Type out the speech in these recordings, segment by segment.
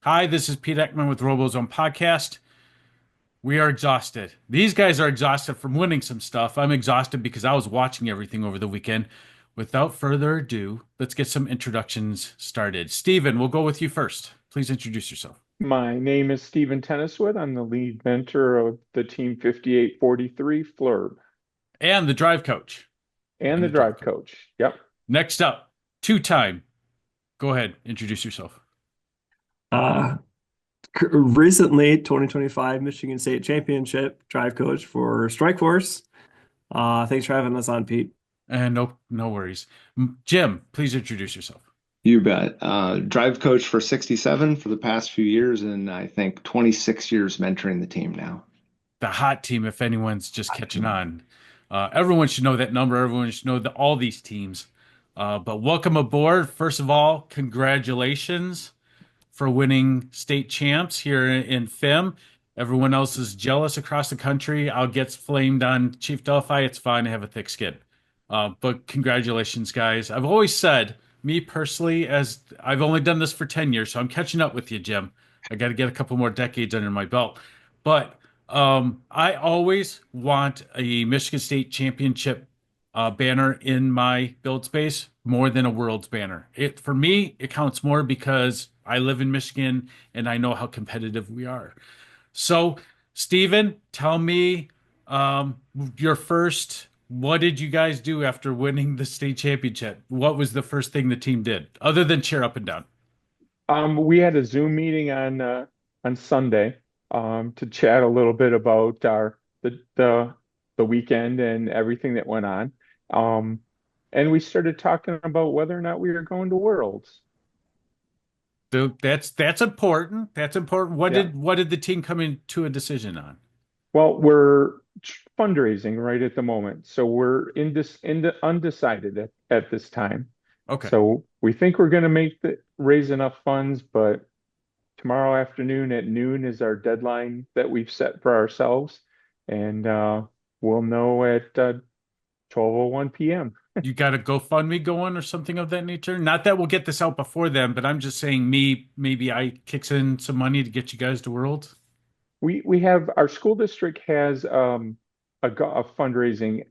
Hi, this is Pete Ekman with RoboZone Podcast. We are exhausted. These guys are exhausted from winning some stuff. I'm exhausted because I was watching everything over the weekend. Without further ado, let's get some introductions started. Steven, we'll go with you first. Please introduce yourself. My name is Steven Tenniswood. I'm the lead mentor of the Team 5843 Flurb And the drive coach. and And the the drive drive coach. coach. Yep. Next up, two-time. Go ahead, introduce yourself. Uh, Recently, 2025 Michigan State Championship drive coach for Strike Force. Thanks for having us on, Pete. And no worries. Jim, please introduce yourself. You bet. Drive coach for 67 for the past few years, and I think 26 years mentoring the team now. The hot team, if anyone's just catching on. Everyone should know that number. Everyone should know all these teams. But welcome aboard. First of all, congratulations for winning state champs here in FIM. Everyone else is jealous across the country. I'll get flamed on Chief Delphi. It's fine. I have a thick skin. But congratulations, guys. I've always said, me personally, as I've only done this for 10 years, so I'm catching up with you, Jim. I got to get a couple more decades under my belt. But I always want a Michigan State Championship banner in my build space more than a World's banner. For me, it counts more because I live in Michigan and I know how competitive we are. So, Steven, tell me um, your first. What did you guys do after winning the state championship? What was the first thing the team did other than cheer up and down? We had a Zoom meeting on Sunday to chat a little bit about our the weekend and everything that went on. Um, and we started talking about whether or not we were going to Worlds. So that's important. That's important. Yeah. What did the team come into a decision on? Well, we're fundraising right at the moment, so we're undecided at this time. Okay. So we think we're going to raise enough funds, but tomorrow afternoon at noon is our deadline that we've set for ourselves, and we'll know at 12:01 p.m. You got a GoFundMe going or something of that nature? Not that we'll get this out before then, but I'm just saying maybe I kicks in some money to get you guys to Worlds. We have our school district has a fundraising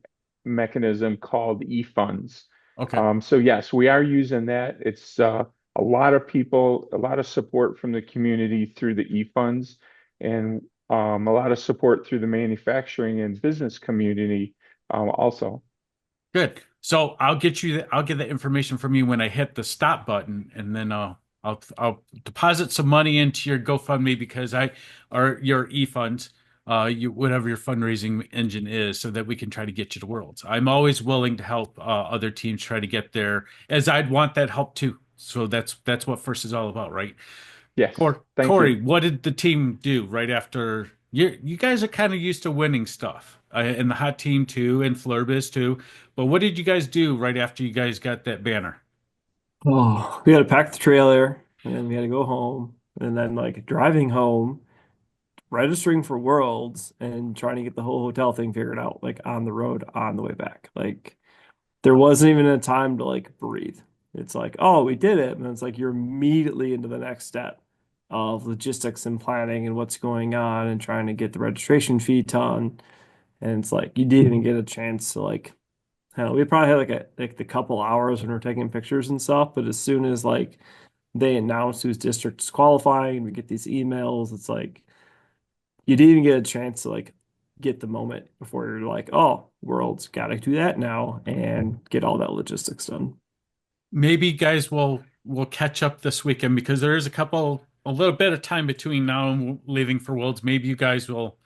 mechanism called eFunds. Okay. So yes, we are using that. It's a lot of people, a lot of support from the community through the eFunds, and a lot of support through the manufacturing and business community also. Good. So I'll get the information from you when I hit the stop button, and then I'll deposit some money into your GoFundMe because I or your eFunds, whatever your fundraising engine is, so that we can try to get you to Worlds. I'm always willing to help other teams try to get there, as I'd want that help too. So that's what first is all about, right? Yes, thank you. Cory, what did the team do right after you guys are kind of used to winning stuff, and the hot team too, and Flurbis too. But what did you guys do right after you guys got that banner? Oh, we had to pack the trailer and then we had to go home and then like driving home, registering for Worlds and trying to get the whole hotel thing figured out like on the road on the way back. Like there wasn't even a time to like breathe. It's like, oh, we did it. And it's like you're immediately into the next step of logistics and planning and what's going on and trying to get the registration fee done. And it's like you didn't even get a chance to like, hell, we probably had like the couple hours when we're taking pictures and stuff, but as soon as like they announce whose district is qualifying, we get these emails, it's like you didn't even get a chance to like get the moment before you're like, oh, world's gotta do that now and get all that logistics done. Maybe guys will catch up this weekend because there is a little bit of time between now and leaving for Worlds. Maybe you guys will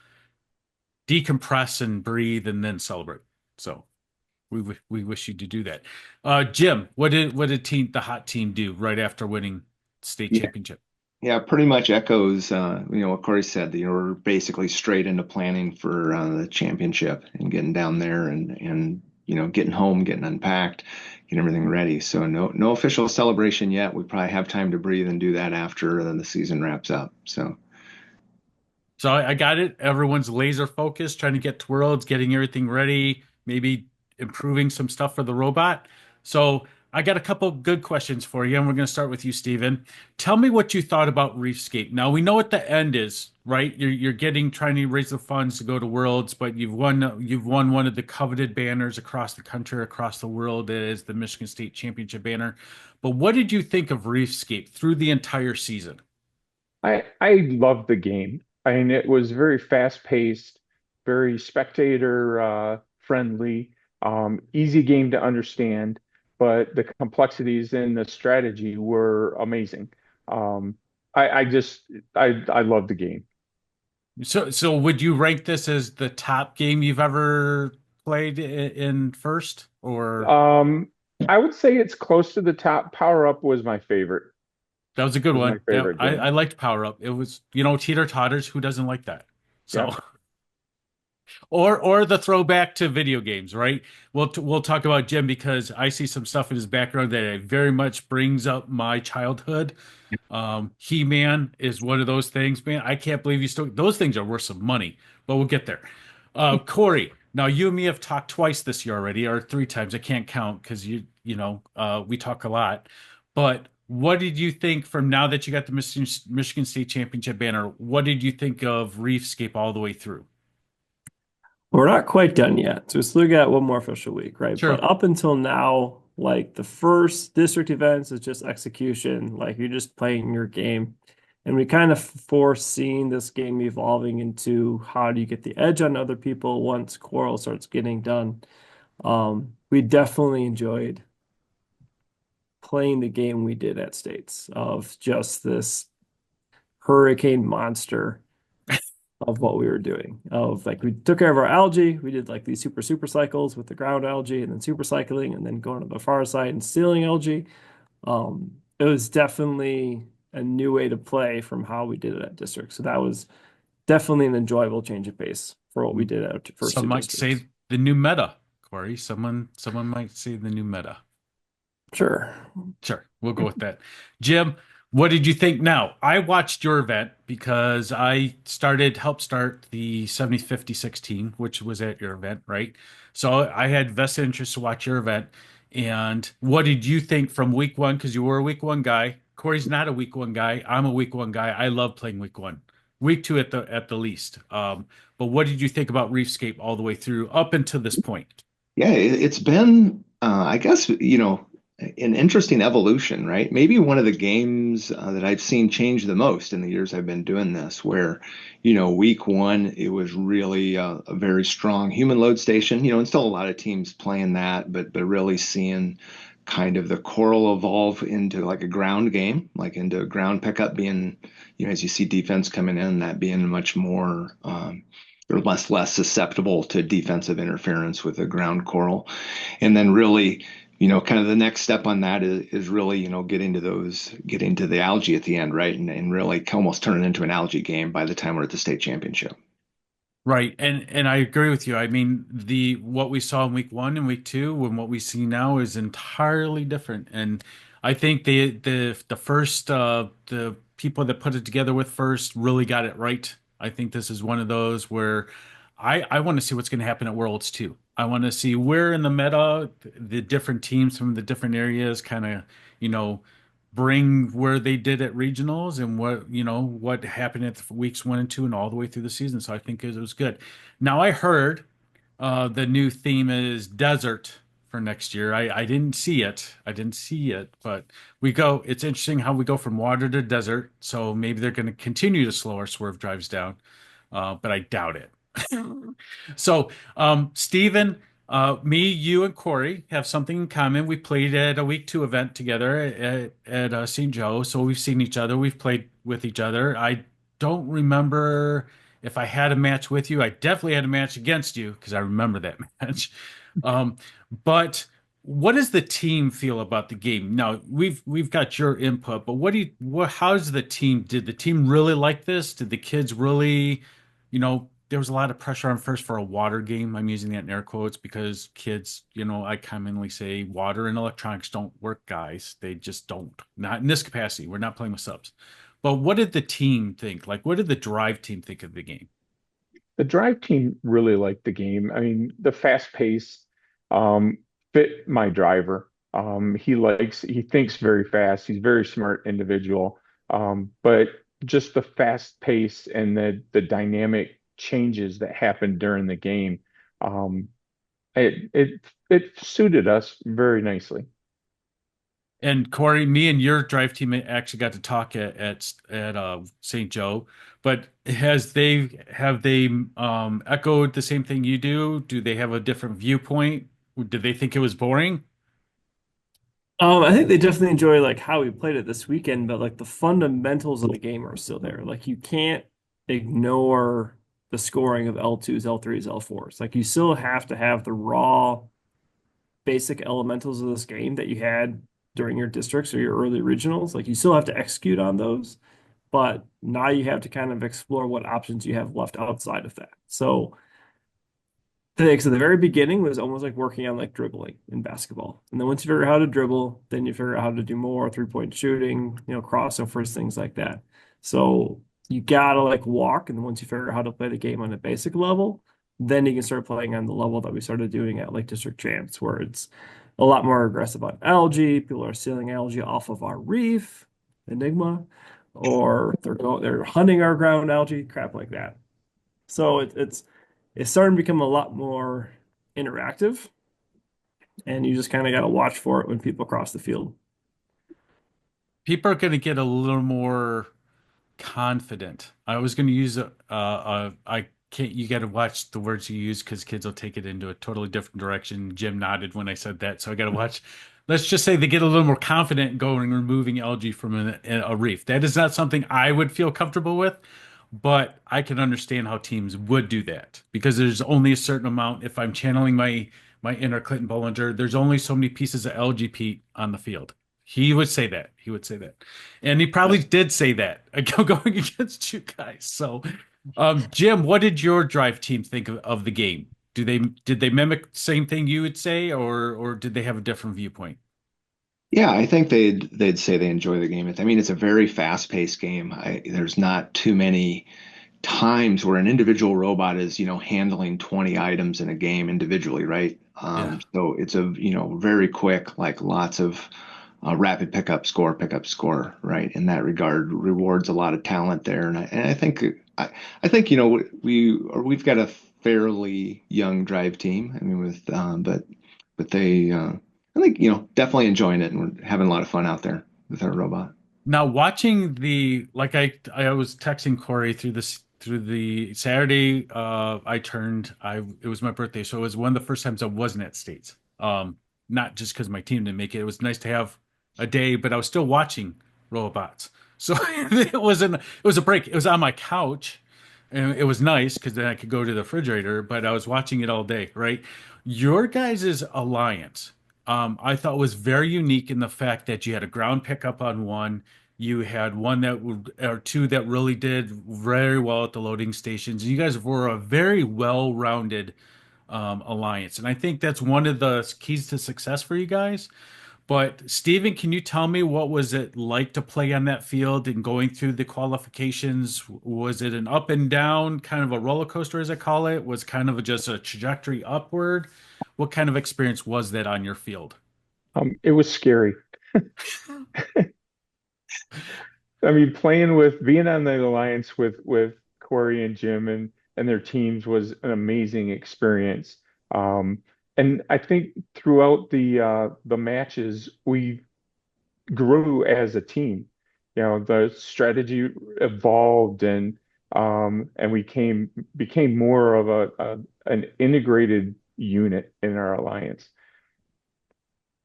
decompress and breathe and then celebrate. So we wish you to do that. Jim, what did the hot team do right after winning state Yeah, championship? yeah, pretty much echoes, what Cory said. We're basically straight into planning for the championship and getting down there and getting home, getting unpacked, getting everything ready. So no official celebration yet. We probably have time to breathe and do that after the season wraps up. So So I got it. Everyone's laser focused, trying to get to Worlds, getting everything ready, maybe improving some stuff for the robot. So I got a couple good questions for you, and we're going to start with you, Steven. Tell me what you thought about Reefscape. Now we know what the end is, right? You're getting trying to raise the funds to go to Worlds, but you've won one of the coveted banners across the country, across the world. It is the Michigan State Championship banner. But what did you think of Reefscape through the entire season? I loved the game. I mean, it was very fast paced, very spectator friendly, easy game to understand, but the complexities in the strategy were amazing. Um, I just I loved the game. So would you rank this as the top game you've ever played in first, or Um, I would say it's close to the top. Power Up was my favorite. that was a good Was my one? Yeah, favorite I game. liked Power Up. It was, teeter totters. Who doesn't like that? So, Yep. or the throwback to video games, right? We'll talk about Jim because I see some stuff in his background that very much brings up my childhood. He-Man is one of those things, man. I can't believe you still those things are worth some money, but we'll get there. Cory, now you and me have talked twice this year already, or three times. I can't count because we talk a lot. But what did you think from now that you got the Michigan State Championship banner? What did you think of Reefscape all the way through? We're not quite done yet. So we still got one more official week, right? Sure. But up until now, like the first district events is just execution. Like you're just playing your game. And we kind of foreseen this game evolving into how do you get the edge on other people once Coral starts getting done. We definitely enjoyed playing the game we did at States of just this hurricane monster of what we were doing. Of like we took care of our algae, we did like these super cycles with the ground algae and then super cycling and then going to the far side and stealing algae. It was definitely a new way to play from how we did it at district. So that was definitely an enjoyable change of pace for what we did at first Some two might districts. say the new meta, Cory. Someone might say the new meta. Sure. Sure, we'll go with that. Jim, what did you think? Now, I watched your event because I helped start the 70-50-16, which was at your event, right? So I had vested interest to watch your event. And what did you think from week one? Because you were a week one guy. Cory's not a week one guy. I'm a week one guy. I love playing week one. Week two at the least. But what did you think about Reefscape all the way through up until this point? Yeah, it's been, I guess, an interesting evolution, right? Maybe one of the games that I've seen change the most in the years I've been doing this, where, week one, it was really a very strong human load station, and still a lot of teams playing that, but really seeing kind of the Coral evolve into like a ground game, like into a ground pickup being, as you see defense coming in, that being much more, or less susceptible to defensive interference with a ground coral. And then really, kind of the next step on that is really, getting to the algae at the end, right? And really almost turn it into an algae game by the time we're at the state championship. Right. And I agree with you. I mean, the what we saw in week one and week two and what we see now is entirely different. And I think the first the people that put it together with first really got it right. I think this is one of those where I want to see what's going to happen at Worlds too. I want to see where in the meta the different teams from the different areas kind of, you know, bring where they did at regionals and what happened at weeks one and two and all the way through the season. So I think it was good. Now I heard the new theme is desert for next year. I didn't see it. I didn't see it, but it's interesting how we go from water to desert. So maybe they're going to continue to slow our swerve drives down, but I doubt it. So, Stephen, me, you, and Cory have something in common. We played at a week two event together at St. Joe, so we've seen each other. We've played with each other. I don't remember if I had a match with you. I definitely had a match against you because I remember that match. Um, but what does the team feel about the game? Now, we've got your input, but how's the team? Did the team really like this? Did the kids really, there was a lot of pressure on first for a water game. I'm using that in air quotes because kids, I commonly say water and electronics don't work, guys. They just don't. Not in this capacity. We're not playing with subs. But what did the team think? Like, what did the drive team think of the game? The drive team really liked the game. I mean, the fast pace um, fit my driver. He thinks very fast. He's a very smart individual. But just the fast pace and the dynamic changes that happen during the game, um, it suited us very nicely. And Cory, me and your drive team actually got to talk at St. Joe, but have they echoed the same thing you do? Do they have a different viewpoint? Did they think it was boring? I think they definitely enjoy like how we played it this weekend, but like the fundamentals of the game are still there. Like you can't ignore the scoring of L2s, L3s, L4s. Like you still have to have the raw basic elementals of this game that you had during your districts or your early regionals. Like you still have to execute on those, but now you have to kind of explore what options you have left outside of that. So so the very beginning was almost like working on like dribbling in basketball. And then once you figure out how to dribble, then you figure out how to do more three-point shooting, crossovers, things like that. So you gotta like walk, and then once you figure out how to play the game on a basic level, then you can start playing on the level that we started doing at like district champs, where it's a lot more aggressive on algae. People are stealing algae off of our reef, Enigma, or they're hunting our ground algae, crap like that. So it's starting to become a lot more interactive, and you just kind of got to watch for it when people cross the field. People are going to get a little more confident. I was going to use I can't, you got to watch the words you use because kids will take it into a totally different direction. Jim nodded when I said that, so I got to watch. Let's just say they get a little more confident going and removing algae from a reef. That is not something I would feel comfortable with, but I can understand how teams would do that because there's only a certain amount. If I'm channeling my inner Clinton Bollinger, there's only so many pieces of algae Pete on the field. He would say that. He would say that. And he probably did say that going against you guys. So, Jim, what did your drive team think of the game? Did they mimic the same thing you would say, or did they have a different viewpoint? Yeah, I think they'd say they enjoy the game. I mean, it's a very fast-paced game. There's not too many times where an individual robot is, handling 20 items in a game individually, right? Yeah. So it's very quick, like lots of rapid pickup, score, right? In that regard, rewards a lot of talent there, and I think we've got a fairly young drive team. I mean, but they I think definitely enjoying it, and we're having a lot of fun out there with our robot. Now watching like I was texting Cory through the Saturday it was my birthday, so it was one of the first times I wasn't at States. Not just because my team didn't make it. It was nice to have a day, but I was still watching robots. So it was a break. It was on my couch and it was nice because then I could go to the refrigerator, but I was watching it all day, right? Your guys' alliance, I thought was very unique in the fact that you had a ground pickup on one, you had one or two that really did very well at the loading stations. You guys were a very well-rounded alliance, and I think that's one of the keys to success for you guys. But Steven, can you tell me what was it like to play on that field and going through the qualifications? Was it an up and down, kind of a roller coaster, as I call it? Was kind of just a trajectory upward? What kind of experience was that on your field? It was scary. I mean, being on the alliance with Cory and Jim and their teams was an amazing experience. And I think throughout the matches, we grew as a team. The strategy evolved and we became more of an integrated unit in our alliance.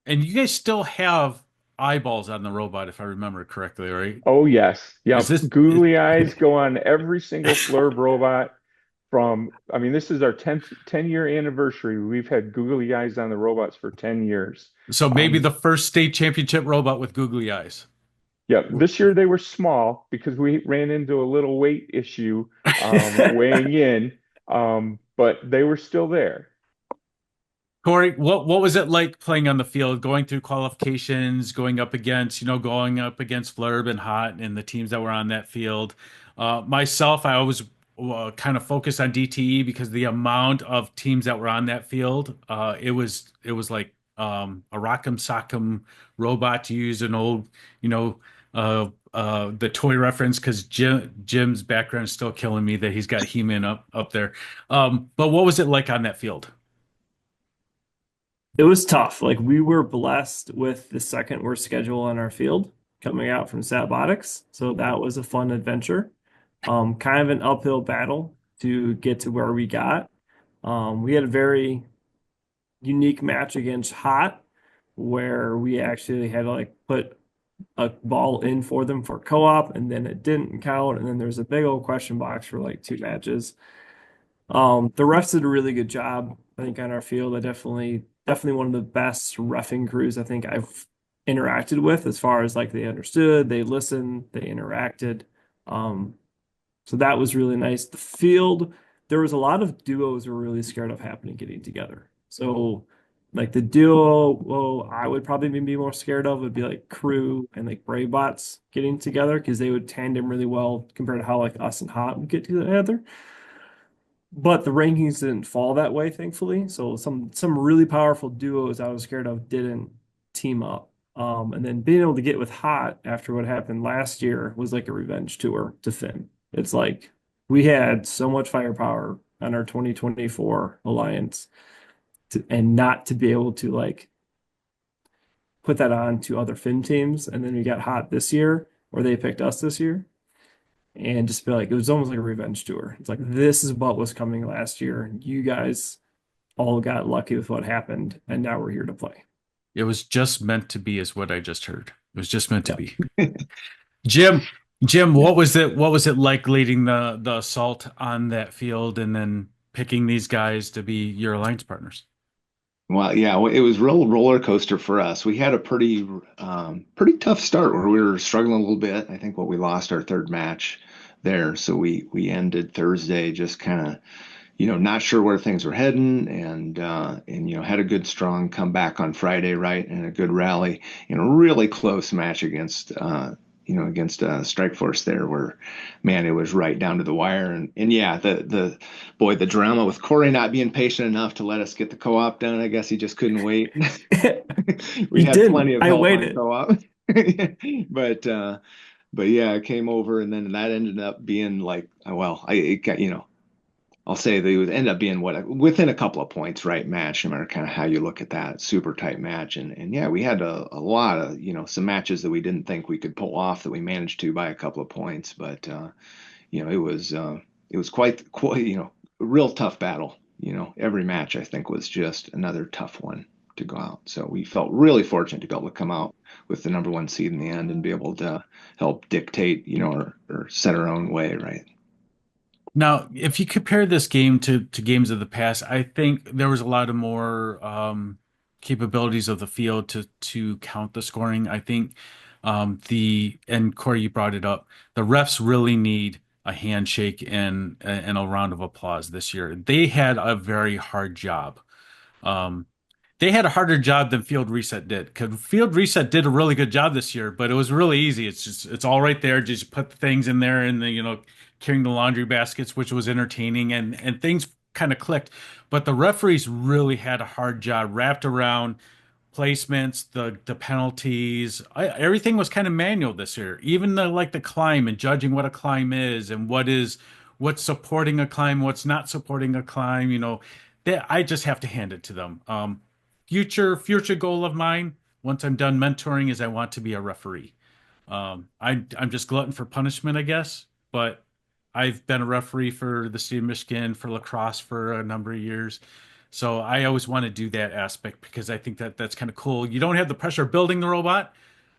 And you guys still have eyeballs on the robot, if I remember correctly, right? Oh yes. Is Yep. this is, Googly eyes go on every single Flurb robot I mean, this is our 10-year anniversary. We've had googly eyes on the robots for 10 years. so maybe Um, the first state championship robot with googly eyes? yeah, this year they were small because we ran into a little weight issue weighing in, but they were still there. Cory, what was it like playing on the field, going through qualifications, going up against Flurb and Hot and the teams that were on that field? Myself, I always kind of focused on DTE because the amount of teams that were on that field, it was like a rock'em sock'em robot, to use an old, you know, the toy reference, because Jim's background is still killing me that he's got He-Man up there. But what was it like on that field? It was tough. Like we were blessed with the second worst schedule on our field coming out from Robotics. So that was a fun adventure. Kind of an uphill battle to get to where we got. We had a very unique match against Hot where we actually had to like put a ball in for them for co-op and then it didn't count. And then there's a big old question box for like two matches. The refs did a really good job, I think, on our field. I definitely one of the best reffing crews I think I've interacted with as far as like they understood, they listened, they interacted. Um, so that was really nice. The field, there was a lot of duos we were really scared of happening getting together. So like the duo, well, I would probably be more scared of would be like Crew and like Brave Bots getting together because they would tandem really well compared to how like us and Hot would get together. But the rankings didn't fall that way, thankfully. So some really powerful duos I was scared of didn't team up. And then being able to get with Hot after what happened last year was like a revenge tour to Finn. It's like we had so much firepower on our 2024 alliance and not to be able to like put that on to other Finn teams. And then we got Hot this year, or they picked us this year and just be like, it was almost like a revenge tour. It's like, this is what was coming last year. You guys all got lucky with what happened, and now we're here to play. It was just meant to be, is what I just heard. It was just meant to Yeah. be. Jim, Jim, what was it? What was it like leading the assault on that field and then picking these guys to be your alliance partners? Well, yeah, it was real roller coaster for us. We had a pretty tough start where we were struggling a little bit. I think we lost our third match there, so we ended Thursday just kind of not sure where things were heading, and had a good strong comeback on Friday, right, and a good rally in a really close match against Strikeforce there, where man, it was right down to the wire, and yeah, the drama with Cory not being patient enough to let us get the co-op done. I guess he just couldn't wait. We You had didn't. plenty of I help on waited. co-op, but yeah, it came over, and then that ended up being like, well, it got, I'll say they would end up being within a couple of points, right? Match, no matter kind of how you look at that, super tight match, and yeah, we had a lot of some matches that we didn't think we could pull off that we managed to by a couple of points, but it was quite a real tough battle. Every match I think was just another tough one to go out. So we felt really fortunate to be able to come out with the number one seed in the end and be able to help dictate, or set our own way, right? Now, if you compare this game to games of the past, I think there was a lot of more capabilities of the field to count the scoring. I think and Cory, you brought it up, the refs really need a handshake and a round of applause this year. They had a very hard job. Um, they had a harder job than Field Reset did, because Field Reset did a really good job this year, but it was really easy. It's all right there. Just put the things in there and carrying the laundry baskets, which was entertaining, and things kind of clicked. But the referees really had a hard job wrapped around placements, the penalties. Everything was kind of manual this year. Even the climb and judging what a climb is and what's supporting a climb, what's not supporting a climb. I just have to hand it to them. Future goal of mine, once I'm done mentoring, is I want to be a referee. I'm just glutton for punishment, I guess. But I've been a referee for the state of Michigan, for lacrosse for a number of years. So I always want to do that aspect because I think that's kind of cool. You don't have the pressure of building the robot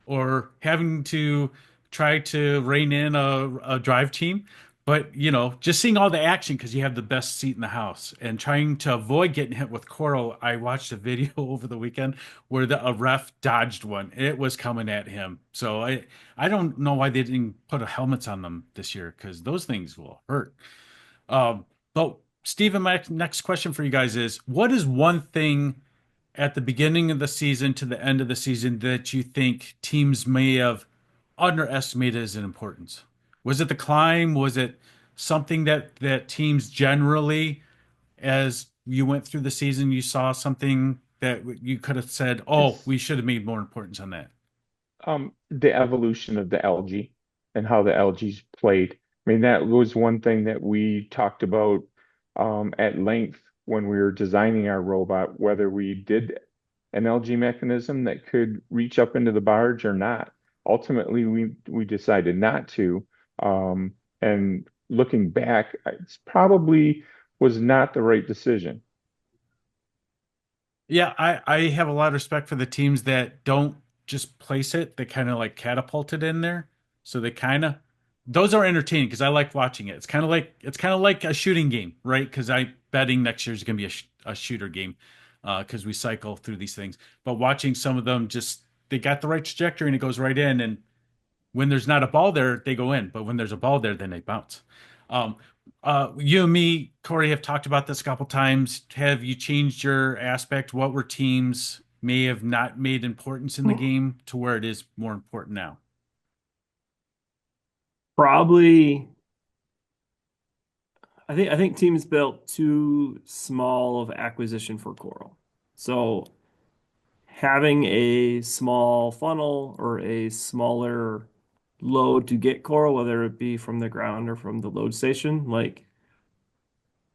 or having to try to rein in a drive team. But just seeing all the action because you have the best seat in the house and trying to avoid getting hit with coral. I watched a video over the weekend where a ref dodged one. It was coming at him. So I don't know why they didn't put helmets on them this year because those things will hurt. But Stephen, my next question for you guys is: what is one thing at the beginning of the season to the end of the season that you think teams may have underestimated as an importance? Was it the climb? Was it something that teams generally, as you went through the season, you saw something that you could have said, oh, It's we should have made more importance on that? the evolution of the algae and how the algae's played. I mean, that was one thing that we talked about at length when we were designing our robot, whether we did an algae mechanism that could reach up into the barge or not. Ultimately, we decided not to. And looking back, it's probably was not the right decision. Yeah, I have a lot of respect for the teams that don't just place it, they kind of like catapult it in there. So they kind of those are entertaining because I like watching it. It's kind of like a shooting game, right? Because I betting next year is going to be a shooter game because we cycle through these things. But watching some of them just they got the right trajectory and it goes right in. And when there's not a ball there, they go in. But when there's a ball there, then they bounce. Um, you and me, Cory, have talked about this a couple times. Have you changed your aspect? What were teams may have not made importance in the game to where it is more important now? Probably, I think teams built too small of acquisition for coral. So having a small funnel or a smaller load to get coral, whether it be from the ground or from the load station, like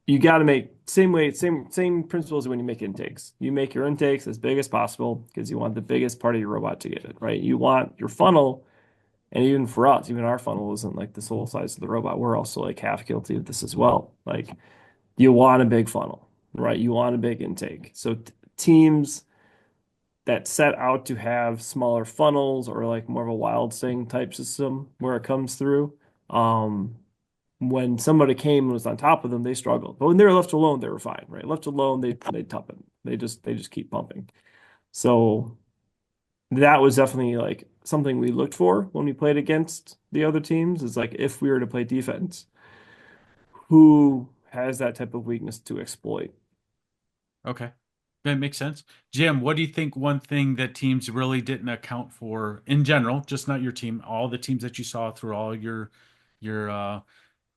you got to make same principles when you make intakes. You make your intakes as big as possible because you want the biggest part of your robot to get it, right? You want your funnel, and even for us, even our funnel isn't like the whole size of the robot. We're also like half guilty of this as well. Like you want a big funnel, right? You want a big intake. So teams that set out to have smaller funnels or like more of a wild sting type system where it comes through. When somebody came and was on top of them, they struggled. But when they were left alone, they were fine, right? Left alone, they tough it. They just keep pumping. So that was definitely like something we looked for when we played against the other teams. Is like if we were to play defense, who has that type of weakness to exploit? Okay. That makes sense. Jim, what do you think one thing that teams really didn't account for in general, just not your team, all the teams that you saw through all your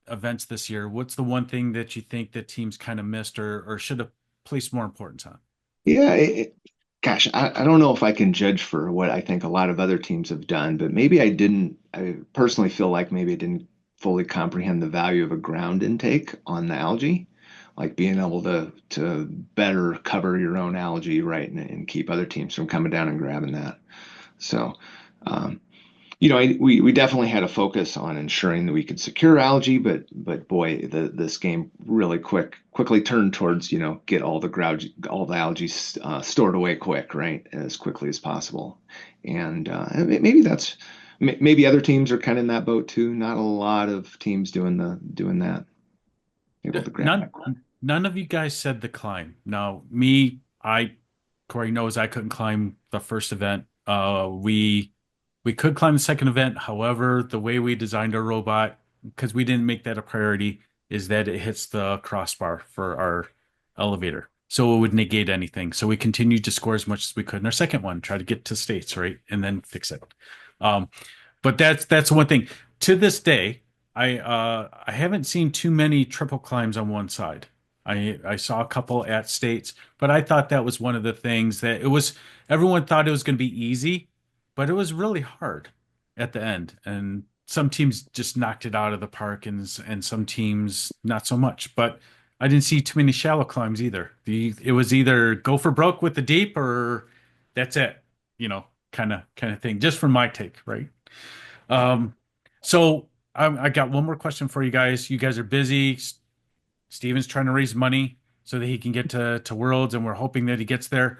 events this year, what's the one thing that you think that teams kind of missed or should have placed more importance on? Yeah, gosh, I don't know if I can judge for what I think a lot of other teams have done, but maybe I didn't. I personally feel like maybe I didn't fully comprehend the value of a ground intake on the algae, like being able to better cover your own algae, right, and keep other teams from coming down and grabbing that. So, um, we definitely had a focus on ensuring that we could secure algae, but boy, this game really quickly turned towards get all the algae stored away quick, right, as quickly as possible, and maybe other teams are kind of in that boat too. Not a lot of teams doing that, able to grab None, that. none of you guys said the climb. Now, Cory knows I couldn't climb the first event. We could climb the second event. However, the way we designed our robot, because we didn't make that a priority, is that it hits the crossbar for our elevator. So it would negate anything. So we continued to score as much as we could in our second one, try to get to states, right? And then fix it. Um, but that's one thing. To this day, I haven't seen too many triple climbs on one side. I saw a couple at states, but I thought that was one of the things that it was everyone thought it was going to be easy, but it was really hard at the end. And some teams just knocked it out of the park and some teams not so much. But I didn't see too many shallow climbs either. It was either go for broke with the deep or that's it, kind of thing, just from my take, right? Um, so I got one more question for you guys. You guys are busy. Steven's trying to raise money so that he can get to Worlds, and we're hoping that he gets there.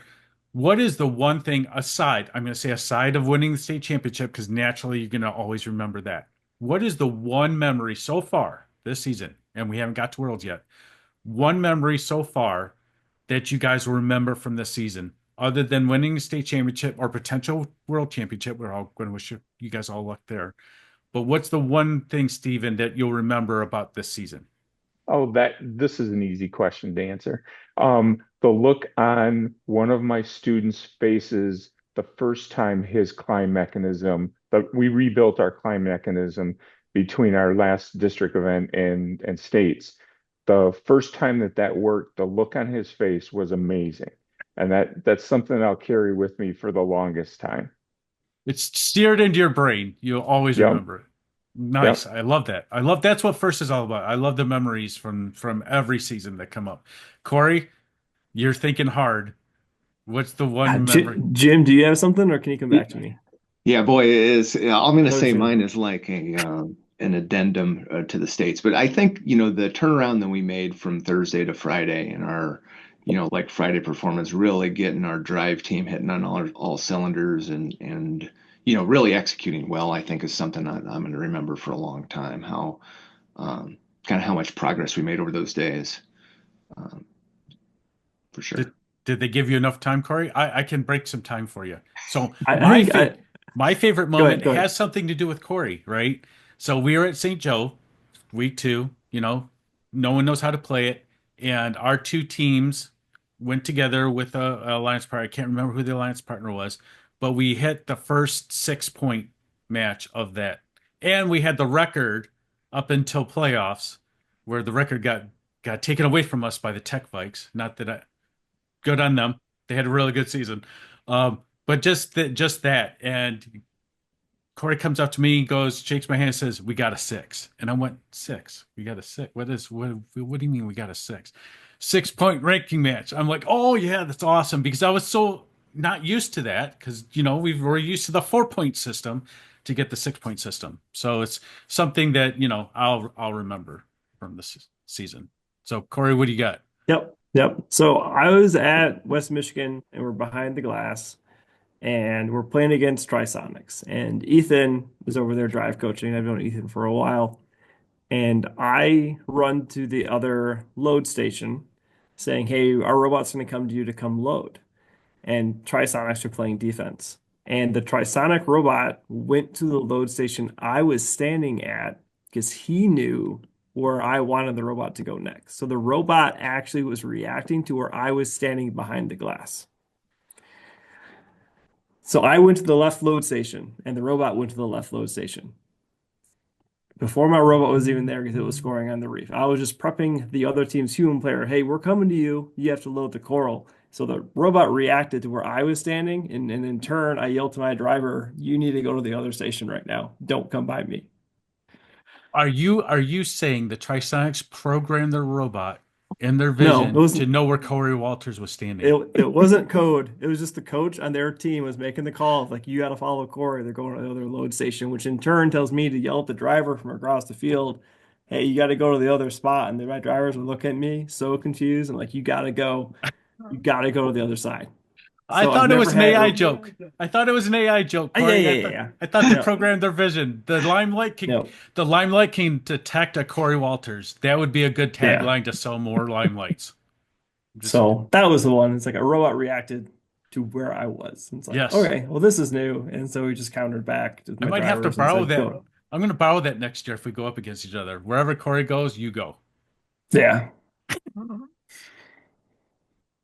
What is the one thing I'm going to say aside of winning the state championship, because naturally you're going to always remember that. What is the one memory so far this season, and we haven't got to Worlds yet, one memory so far that you guys will remember from this season, other than winning the state championship or potential world championship? We're all going to wish you guys all luck there. But what's the one thing, Steven, that you'll remember about this season? Oh, this is an easy question to answer. The look on one of my students' faces the first time his climb mechanism, that we rebuilt our climb mechanism between our last district event and states. The first time that worked, the look on his face was amazing. And that's something I'll carry with me for the longest time. It's seared into your brain. You'll always Yep. remember it. Nice. Yep. I love that. I love that's what first is all about. I love the memories from every season that come up. Cory, you're thinking hard. What's the one memory? Jim, do you have something, or can you come back to me? Yeah, boy, it is. I'm going to I was say thinking, mine is like an addendum to the States, but I think, the turnaround that we made from Thursday to Friday and our, like Friday performance, really getting our drive team hitting on all cylinders and really executing well, I think is something I'm going to remember for a long time. How kind of how much progress we made over those days, um, for Did sure. did they give you enough time, Cory? I can break some time for you. So I think my favorite go ahead, moment go ahead. has something to do with Cory, right? So we were at St. Joe, week two, no one knows how to play it. And our two teams went together with a alliance partner. I can't remember who the alliance partner was, but we hit the first 6 point match of that. And we had the record up until playoffs, where the record got taken away from us by the Tech Vikes. Not that I good on them. They had a really good season. But just that. And Cory comes up to me, goes, shakes my hand, says, "We got a six." And I went, "Six? We got a six? What do you mean we got a six? 6 point ranking match." I'm like, "Oh yeah, that's awesome." Because I was so not used to that, because we were used to the 4 point system to get the 6 point system. So it's something that, I'll remember from this season. So Cory, what do you got? Yep, yep. So I was at West Michigan, and we're behind the glass, and we're playing against Trisonics. And Ethan is over there drive coaching. I've known Ethan for a while. And I run to the other load station saying, "Hey, our robot's going to come to you to come load." And Trisonics are playing defense. And the Trisonic robot went to the load station I was standing at because he knew where I wanted the robot to go next. So the robot actually was reacting to where I was standing behind the glass. So I went to the left load station, and the robot went to the left load station before my robot was even there because it was scoring on the reef. I was just prepping the other team's human player. "Hey, we're coming to you. You have to load the coral." So the robot reacted to where I was standing, and in turn, I yelled to my driver, "You need to go to the other station right now. Don't come by me." Are you saying the Trisonics programmed their robot in their No, it vision to wasn't. know where Cory Walters was standing? It wasn't code. It was just the coach on their team was making the call of like, "You got to follow Cory. They're going to the other load station," which in turn tells me to yell at the driver from across the field, "Hey, you got to go to the other spot." And then my drivers would look at me so confused and like, "You got to go. You got to go to the other side." I So I've thought it never was an had. AI joke. I thought it was an AI joke, Yeah, Cory. yeah, I yeah, thought yeah. I thought they No, programmed their vision. no, The limelight can detect a Cory Walters. That would be a good yeah. tagline to sell more limelights. Just So that was the one. It's like a robot reacted to where I was. And it's like, yes. okay, well, this is new. And so we just countered back to I my might have to drivers and borrow said, that. go. I'm going to borrow that next year if we go up against each other. Wherever Cory goes, you go. Yeah.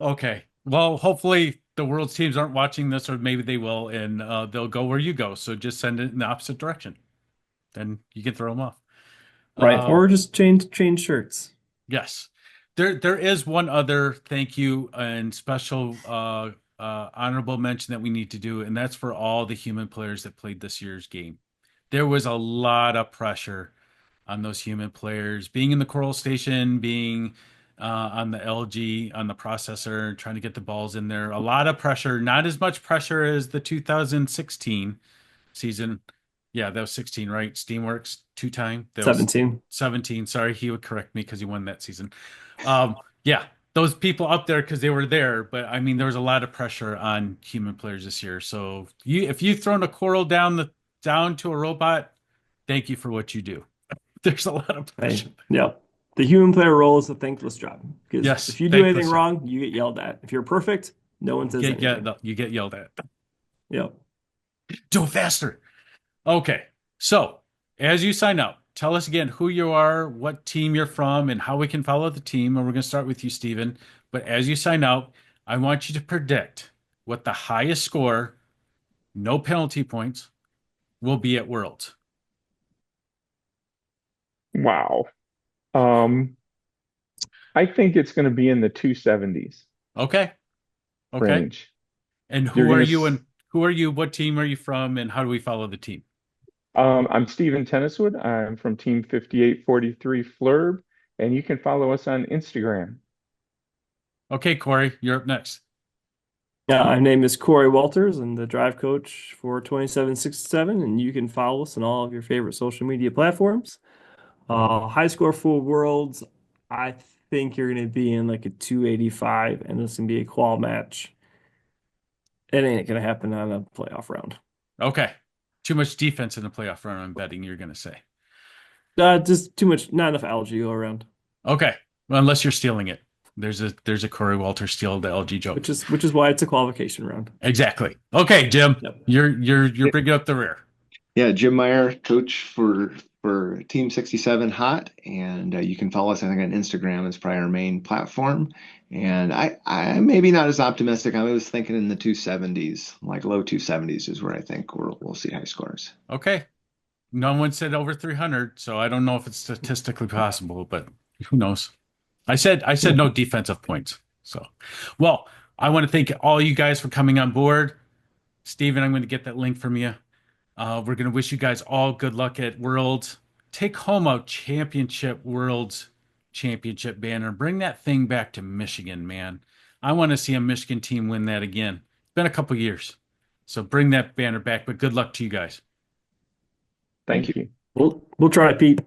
Okay. Well, hopefully the world's teams aren't watching this, or maybe they will, and they'll go where you go. So just send it in the opposite direction. Then you can throw them off. Right. Uh, Or just change shirts. yes. There is one other thank you and special honorable mention that we need to do, and that's for all the human players that played this year's game. There was a lot of pressure on those human players, being in the coral station, being on the LG, on the processor, trying to get the balls in there. A lot of pressure, not as much pressure as the 2016 season. Yeah, that was 16, right? Steamworks, two-time. That was 17. 17. Sorry, he would correct me because he won that season. Yeah, those people up there because they were there. But I mean, there was a lot of pressure on human players this year. So if you've thrown a coral down to a robot, thank you for what you do. There's a lot of pressure. Right. Yeah. The human player role is a thankless job because Yes, if you do anything thankless. wrong, you get yelled at. If you're perfect, no one says anything. You get yelled at. Yep. Do it faster. Okay. So as you sign up, tell us again who you are, what team you're from, and how we can follow the team. And we're going to start with you, Steven. But as you sign up, I want you to predict what the highest score, no penalty points, will be at Worlds. Wow. Um, I think it's going to be in the 270s. Okay. Okay. range. And You're who are gonna you and who are you? What team are you from? And how do we follow the team? I'm Steven Tenniswood. I'm from Team 5843 Flurb, and you can follow us on Instagram. Okay, Cory, you're up next. Yeah, my name is Cory Walters. I'm the drive coach for 2767, and you can follow us on all of your favorite social media platforms. High score for Worlds, I think you're going to be in like a 285, and this can be a qual match. It ain't going to happen on a playoff round. Okay. Too much defense in the playoff run, I'm betting you're going to say. Just too much, not enough algae to go around. Okay. Well, unless you're stealing it. There's a Cory Walters steal the LG joke. Which is why it's a qualification round. Exactly. Okay, Jim. Yep. You're bringing up the rear. Yeah, Jim Meyer, coach for Team 67 Hot, and you can follow us, I think, on Instagram is probably our main platform. And I maybe not as optimistic. I was thinking in the 270s, like low 270s is where I think we'll see high scores. Okay. No one said over 300, so I don't know if it's statistically possible, but who knows? I said no defensive points. So, well, I want to thank all you guys for coming on board. Steven, I'm going to get that link from you. We're going to wish you guys all good luck at Worlds. Take home a Worlds championship banner. Bring that thing back to Michigan, man. I want to see a Michigan team win that again. It's been a couple years. So bring that banner back, but good luck to you guys. Thank you. We'll try, Pete.